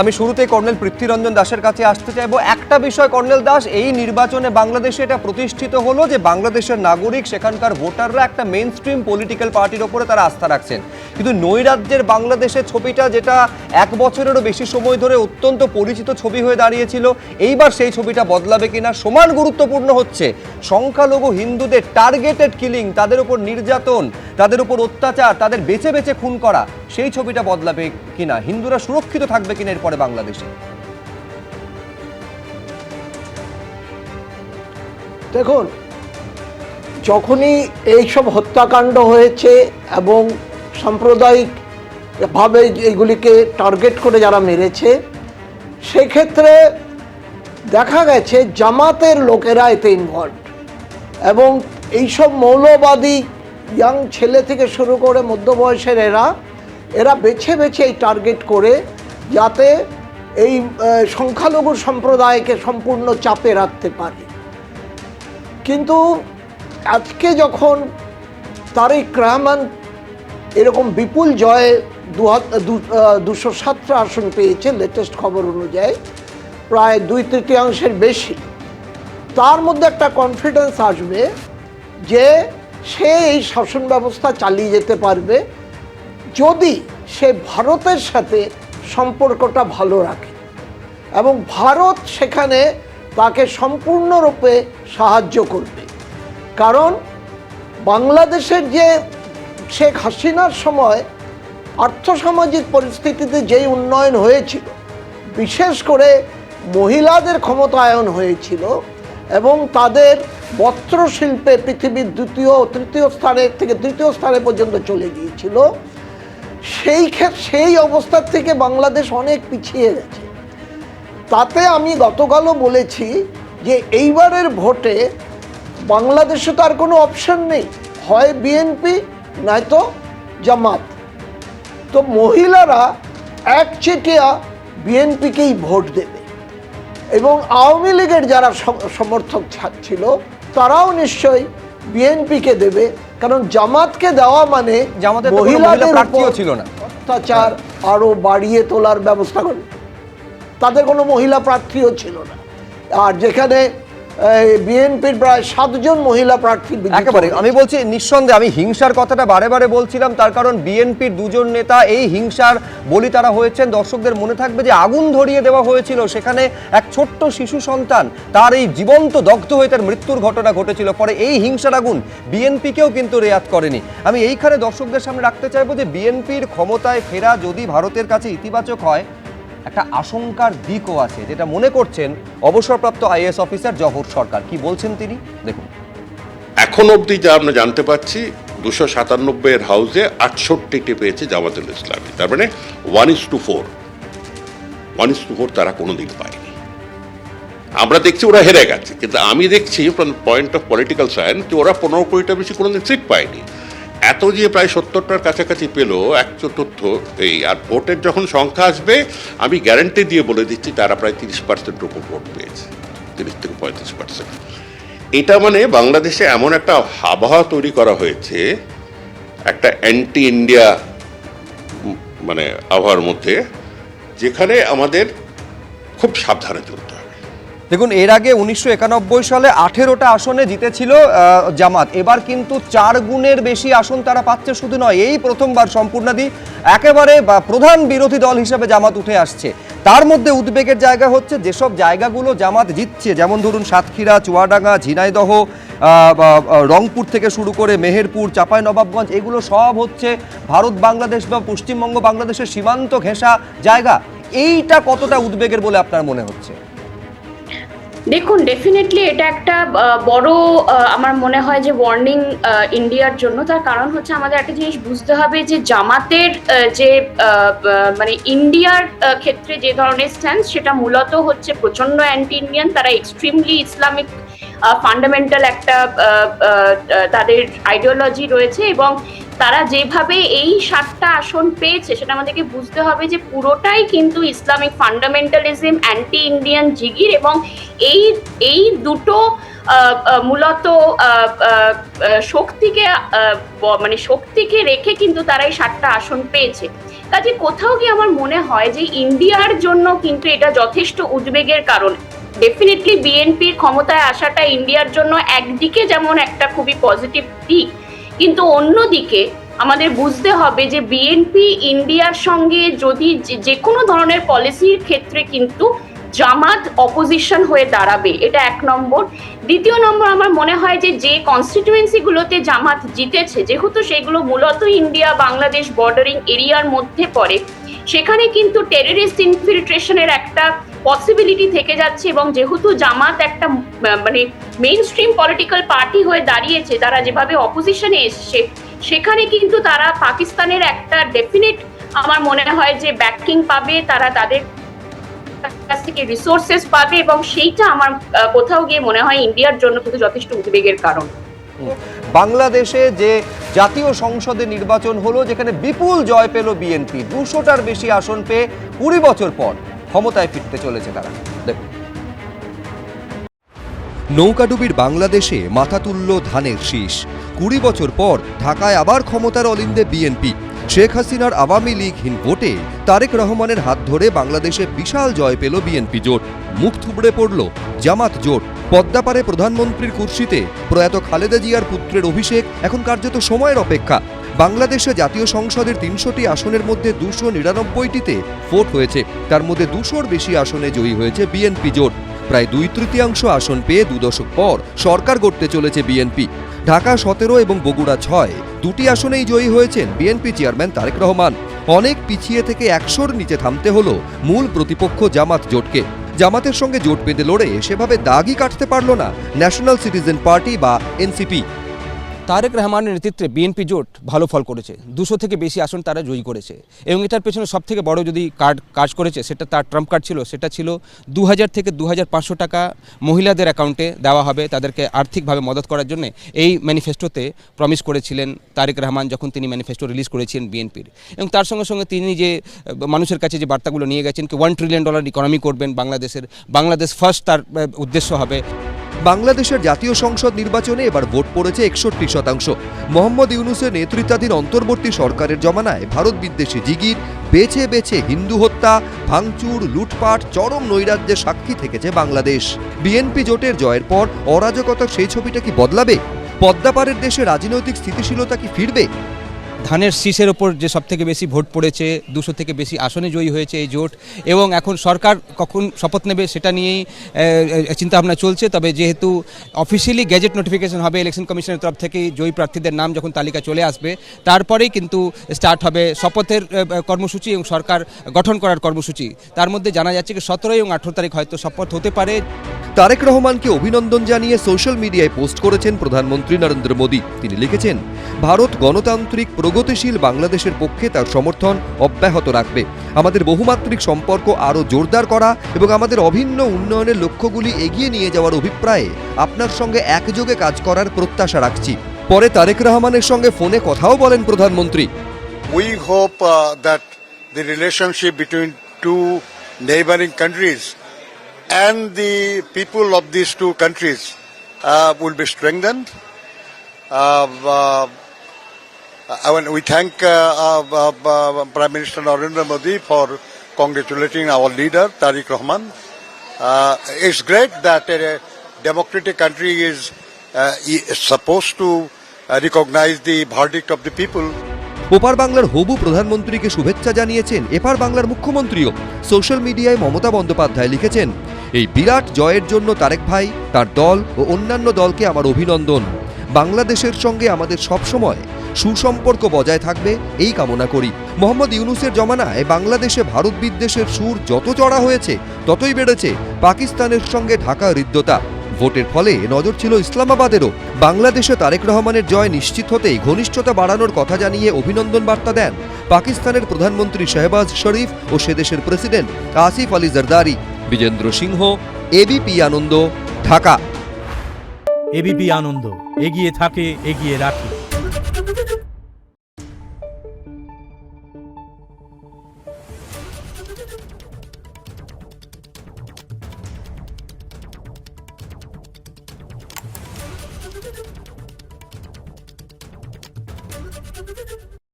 আমি শুরুতেই কর্নেল পৃথ্বীরঞ্জন দাসের কাছে আসতে চাইবো। একটা বিষয় কর্নেল দাস, এই নির্বাচনে বাংলাদেশে এটা প্রতিষ্ঠিত হলো যে বাংলাদেশের নাগরিক, সেখানকার ভোটাররা একটা মেইন স্ট্রিম পলিটিক্যাল পার্টির ওপরে তারা আস্থা রাখছেন, কিন্তু নৈরাজ্যের বাংলাদেশের ছবিটা যেটা এক বছরেরও বেশি সময় ধরে অত্যন্ত পরিচিত ছবি হয়ে দাঁড়িয়েছিল, এইবার সেই ছবিটা বদলাবে কিনা? সমান গুরুত্বপূর্ণ হচ্ছে সংখ্যালঘু হিন্দুদের টার্গেটেড কিলিং, তাদের উপর নির্যাতন, তাদের উপর অত্যাচার, তাদের বেছে বেছে খুন করা, সেই ছবিটা বদলাবে কিনা? হিন্দুরা সুরক্ষিত থাকবে কিনা এরপরে বাংলাদেশে? দেখুন, যখনই এইসব হত্যাকাণ্ড হয়েছে এবং সাম্প্রদায়িকভাবে এইগুলিকে টার্গেট করে যারা মেরেছে, সেক্ষেত্রে দেখা গেছে জামাতের লোকেরা এতে ইনভলভ, এবং এইসব মৌলবাদী ইয়াং ছেলে থেকে শুরু করে মধ্যবয়সের এরা বেছে বেছে এই টার্গেট করে যাতে এই সংখ্যালঘু সম্প্রদায়কে সম্পূর্ণ চাপে রাখতে পারে। কিন্তু আজকে যখন তারেক রহমান এরকম বিপুল জয়ে 207টা আসন পেয়েছে লেটেস্ট খবর অনুযায়ী, প্রায় 2/3 বেশি, তার মধ্যে একটা কনফিডেন্স আসবে যে সে এই শাসন ব্যবস্থা চালিয়ে যেতে পারবে যদি সে ভারতের সাথে সম্পর্কটা ভালো রাখে, এবং ভারত সেখানে তাকে সম্পূর্ণরূপে সাহায্য করবে। কারণ বাংলাদেশের যে শেখ হাসিনার সময় আর্থসামাজিক পরিস্থিতিতে যেই উন্নয়ন হয়েছিল, বিশেষ করে মহিলাদের ক্ষমতায়ন হয়েছিল এবং তাদের বস্ত্রশিল্পে পৃথিবীর তৃতীয় স্থানের থেকে তৃতীয় স্থানে পর্যন্ত চলে গিয়েছিল, সেই অবস্থার থেকে বাংলাদেশ অনেক পিছিয়ে গেছে। তাতে আমি গতকালও বলেছি যে এইবারের ভোটে বাংলাদেশে তো আর কোনো অপশন নেই, হয় বিএনপি নয়তো জামাত। তো মহিলারা একচেটিয়া বিএনপিকেই ভোট দেবে, এবং আওয়ামী লীগের যারা সমর্থক ছিল তারাও নিশ্চয়ই বিএনপিকে দেবে, কারণ জামাতকে দেওয়া মানে মহিলাদের ছিল না অত্যাচার আরো বাড়িয়ে তোলার ব্যবস্থা করে। তাদের কোনো মহিলা প্রার্থীও ছিল না, আর যেখানে বিএনপির প্রায় 7 জন মহিলা প্রার্থী। একেবারে আমি বলছি নিঃসন্দেহে, আমি হিংসার কথাটা বারে বারে বলছিলাম, তার কারণ বিএনপির 2 জন নেতা এই হিংসার বলি তারা হয়েছেন। দর্শকদের মনে থাকবে যে আগুন ধরিয়ে দেওয়া হয়েছিল, সেখানে এক ছোট্ট শিশু সন্তান তার এই জীবন্ত দগ্ধ হয়ে তার মৃত্যুর ঘটনা ঘটেছিল। পরে এই হিংসার আগুন বিএনপিকেও কিন্তু রেয়াত করেনি। আমি এইখানে দর্শকদের সামনে রাখতে চাইবো যে বিএনপির ক্ষমতায় ফেরা যদি ভারতের কাছে ইতিবাচক হয়, একটা আশঙ্কার দিকও আছে, যেটা মনে করছেন অবসরপ্রাপ্ত আইএএস অফিসার জহর সরকার। কি বলছেন তিনি, দেখুন। এখন অবধি যা আমরা জানতে পাচ্ছি, 297 হাউসে 68টি পেয়েছে জামাতুল ইসলামী, তার মানে 1:4 তারা কোনোদিন পায়নি। আমরা দেখছি ওরা হেরে গেছে, কিন্তু আমি দেখছি from point of political science যে ওরা 15 কোটিটা বেশি কোনোদিন সিট পায়নি। এত যে প্রায় 70টার কাছাকাছি পেল, 1/4 এই। আর ভোটের যখন সংখ্যা আসবে, আমি গ্যারান্টি দিয়ে বলে দিচ্ছি তারা প্রায় 30% উপর ভোট পেয়েছে, 30 থেকে 35%। এটা মানে বাংলাদেশে এমন একটা আবহাওয়া তৈরি করা হয়েছে, একটা অ্যান্টি ইন্ডিয়া মানে আবহাওয়ার মধ্যে, যেখানে আমাদের খুব সাবধানে চলতে হবে। দেখুন, এর আগে 1991 সালে 18টা আসনে জিতেছিল জামাত, এবার কিন্তু 4 গুণের বেশি আসন তারা পাচ্ছে। শুধু নয়, এই প্রথমবার সম্পূর্ণাদি একেবারে প্রধান বিরোধী দল হিসেবে জামাত উঠে আসছে। তার মধ্যে উদ্বেগের জায়গা হচ্ছে যেসব জায়গাগুলো জামাত জিতছে, যেমন ধরুন সাতক্ষীরা, চুয়াডাঙ্গা, ঝিনাইদহ, রংপুর থেকে শুরু করে মেহেরপুর, চাঁপাইনবাবগঞ্জ, এগুলো সব হচ্ছে ভারত বাংলাদেশ বা পশ্চিমবঙ্গ বাংলাদেশের সীমান্ত ঘেঁষা জায়গা। এইটা কতটা উদ্বেগের বলে আপনার মনে হচ্ছে? দেখুন, ডেফিনেটলি এটা একটা বড় আমার মনে হয় যে ওয়ার্নিং ইন্ডিয়ার জন্য। তার কারণ হচ্ছে আমাদের একটা জিনিস বুঝতে হবে যে জামাতের যে মানে ইন্ডিয়ার ক্ষেত্রে যে ধরনের স্ট্যান্স, সেটা মূলত হচ্ছে প্রচন্ড অ্যান্টি ইন্ডিয়ান। তারা এক্সট্রিমলি ইসলামিক ফান্ডামেন্টাল একটা তাদের আইডিওলজি রয়েছে, এবং তারা যেভাবে এই 7টা আসন পেয়েছে সেটা আমাদেরকে বুঝতে হবে যে পুরোটাই কিন্তু ইসলামিক ফান্ডামেন্টালিজম, অ্যান্টি ইন্ডিয়ান জিগির, এবং এই দুটো মূলত শক্তিকে রেখে কিন্তু তারা এই 7টা আসন পেয়েছে। কাজে কোথাও গিয়ে আমার মনে হয় যে ইন্ডিয়ার জন্য কিন্তু এটা যথেষ্ট উদ্বেগের কারণ। ডেফিনেটলি বিএনপির ক্ষমতায় আসাটা ইন্ডিয়ার জন্য একদিকে যেমন একটা খুবই পজিটিভ দিক, কিন্তু অন্যদিকে আমাদের বুঝতে হবে যে বিএনপি ইন্ডিয়ার সঙ্গে যদি যে কোনো ধরনের পলিসির ক্ষেত্রে কিন্তু জামাত অপোজিশন হয়ে দাঁড়াবে, এটা এক নম্বর। দ্বিতীয় নম্বর, আমার মনে হয় যে যে কনস্টিটিউয়েন্সিগুলোতে জামাত জিতেছে, যেহেতু সেগুলো মূলত ইন্ডিয়া বাংলাদেশ বর্ডারিং এরিয়ার মধ্যে পড়ে, সেখানে কিন্তু টেররিস্ট ইনফিল্ট্রেশনের একটা পসিবিলিটি থেকে যাচ্ছে। এবং যেহেতু জামাত একটা মানে মেইন স্ট্রিম পলিটিক্যাল পার্টি হয়ে দাঁড়িয়েছে, তারা যেভাবে অপোজিশনে এসছে, সেখানে কিন্তু তারা পাকিস্তানের একটা ডেফিনেট আমার মনে হয় যে ব্যাকিং পাবে, তারা তাদের কাছ থেকে রিসোর্সেস পাবে, এবং সেইটা আমার কোথাও গিয়ে মনে হয় ইন্ডিয়ার জন্য কিন্তু যথেষ্ট উদ্বেগের কারণ। বাংলাদেশে যে জাতীয় সংসদে নির্বাচন হলো, যেখানে বিপুল জয় পেল বিএনপি, 200টার বেশি আসন পেয়ে 20 বছর পর ক্ষমতায় ফিরতে চলেছে তারা। দেখুন, নৌকাডুবির বাংলাদেশে মাথা তুলল ধানের শীষ। 20 বছর পর ঢাকায় আবার ক্ষমতার অলিন্দে বিএনপি। শেখ হাসিনার আওয়ামী লীগহীন ভোটে তারেক রহমানের হাত ধরে বাংলাদেশে বিশাল জয় পেল বিএনপি জোট। মুখ থুবড়ে পড়ল জামাত জোট। পদ্মাপাড়ে প্রধানমন্ত্রীর কুর্সিতে প্রয়াত খালেদা জিয়ার পুত্রের অভিষেক এখন কার্যত সময়ের অপেক্ষা। বাংলাদেশে জাতীয় সংসদের 300টি আসনের মধ্যে 299টিতে ভোট হয়েছে, তার মধ্যে 200র বেশি আসনে জয়ী হয়েছে বিএনপি জোট। প্রায় 2/3 আসন পেয়ে 2 দশক পর সরকার গড়তে চলেছে বিএনপি। ঢাকা 17 এবং বগুড়া 6, দুটি আসনেই জয়ী হয়েছেন বিএনপি চেয়ারম্যান তারেক রহমান। অনেক পিছিয়ে থেকে 100-র নিচে থামতে হলো মূল প্রতিপক্ষ জামাত জোটকে। জামাতের সঙ্গে জোট বেঁধে লড়ে সেভাবে দাগই কাটতে পারল না ন্যাশনাল সিটিজেন পার্টি বা এনসিপি। তারেক রহমানের নেতৃত্বে বিএনপি জোট ভালো ফল করেছে, 200 থেকে বেশি আসন তারা জয়ী করেছে। এবং এটার পেছনে সবথেকে বড় যদি কাজ করেছে, সেটা তার ট্রাম্প কার্ড ছিল, সেটা ছিল 2000 থেকে 2500 টাকা মহিলাদের অ্যাকাউন্টে দেওয়া হবে, তাদেরকে আর্থিকভাবে মদত করার জন্য। এই ম্যানিফেস্টোতে প্রমিস করেছিলেন তারেক রহমান যখন তিনি ম্যানিফেস্টো রিলিজ করেছিলেন বিএনপির। এবং তার সঙ্গে সঙ্গে তিনি যে মানুষের কাছে যে বার্তাগুলো নিয়ে গেছেন কি $1 ট্রিলিয়ন ইকোনমি করবেন বাংলাদেশের, বাংলাদেশ ফার্স্ট তার উদ্দেশ্য হবে। বাংলাদেশের জাতীয় সংসদ নির্বাচনে এবার ভোট পড়েছে 61%। মোহাম্মদ ইউনূসের নেতৃত্বাধীন অন্তর্বর্তী সরকারের জমানায় ভারত বিদ্বেষী জিগির, বেছে বেছে হিন্দু হত্যা, ভাঙচুর, লুটপাট, চরম নৈরাজ্যের সাক্ষী থেকেছে বাংলাদেশ। বিএনপি জোটের জয়ের পর অরাজকতার সেই ছবিটা কি বদলাবে? পদ্মাপাড়ের দেশে রাজনৈতিক স্থিতিশীলতা কি ফিরবে? ধানের শীষের ওপর যে সবথেকে বেশি ভোট পড়েছে, 200 থেকে বেশি আসনে জয়ী হয়েছে এই জোট। এবং এখন সরকার কখন শপথ নেবে সেটা নিয়েই চিন্তাভাবনা চলছে। তবে যেহেতু অফিসিয়ালি গ্যাজেট নোটিফিকেশন হবে ইলেকশন কমিশনের তরফ থেকে, জয়ী প্রার্থীদের নাম যখন তালিকা চলে আসবে, তারপরেই কিন্তু স্টার্ট হবে শপথের কর্মসূচি এবং সরকার গঠন করার কর্মসূচি। তার মধ্যে জানা যাচ্ছে কি 17 এবং 18 তারিখ হয়তো শপথ হতে পারে। তারেক রহমানকে অভিনন্দন জানিয়ে সোশ্যাল মিডিয়ায় পোস্ট করেছেন প্রধানমন্ত্রী নরেন্দ্র মোদী। তিনি লিখেছেন, ভারত গণতান্ত্রিক প্রগতিশীল বাংলাদেশের পক্ষে তার সমর্থন অব্যাহত রাখবে। আমাদের বহুমাত্রিক সম্পর্ক আরও জোরদার করা এবং আমাদের অভিন্ন উন্নয়নের লক্ষ্যগুলি এগিয়ে নিয়ে যাওয়ার অভিপ্রায়ে আপনার সঙ্গে একযোগে কাজ করার প্রত্যাশা রাখছি। পরে তারেক রহমানের সঙ্গে ফোনে কথাও বলেন প্রধানমন্ত্রী। We hope that the relationship between two neighboring countries and the people of these two countries will be strengthened. We thank Prime Minister Narendra Modi for congratulating our leader Tariq Rahman. It's great that a democratic country is supposed to recognize the verdict of the people. ওপার বাংলার হবু প্রধানমন্ত্রীকে শুভেচ্ছা জানিয়েছেন এপার বাংলার মুখ্যমন্ত্রীও। Social মিডিয়ায় মমতা বন্দ্যোপাধ্যায় লিখেছেন, এই বিরাট জয়ের জন্য তারেক ভাই, তার দল ও অন্যান্য দলকে আমার অভিনন্দন। বাংলাদেশের সঙ্গে আমাদের সবসময় সুসম্পর্ক বজায় থাকবে এই কামনা করি। মোহাম্মদ ইউনূসের জমানায় বাংলাদেশে ভারত বিদ্বেষের সুর যত চড়া হয়েছে, ততই বেড়েছে পাকিস্তানের সঙ্গে ঢাকা হৃদ্যতা। ভোটের ফলে নজর ছিল ইসলামাবাদেরও। বাংলাদেশে তারেক রহমানের জয় নিশ্চিত হতেই ঘনিষ্ঠতা বাড়ানোর কথা জানিয়ে অভিনন্দন বার্তা দেন পাকিস্তানের প্রধানমন্ত্রী শাহবাজ শরীফ ও সে দেশের প্রেসিডেন্ট আসিফ আলী জারদারি। বিজেন্দ্র সিংহ, এবিপি আনন্দ, ঢাকা। এবিপি আনন্দ, এগিয়ে থাকে, এগিয়ে রাখে।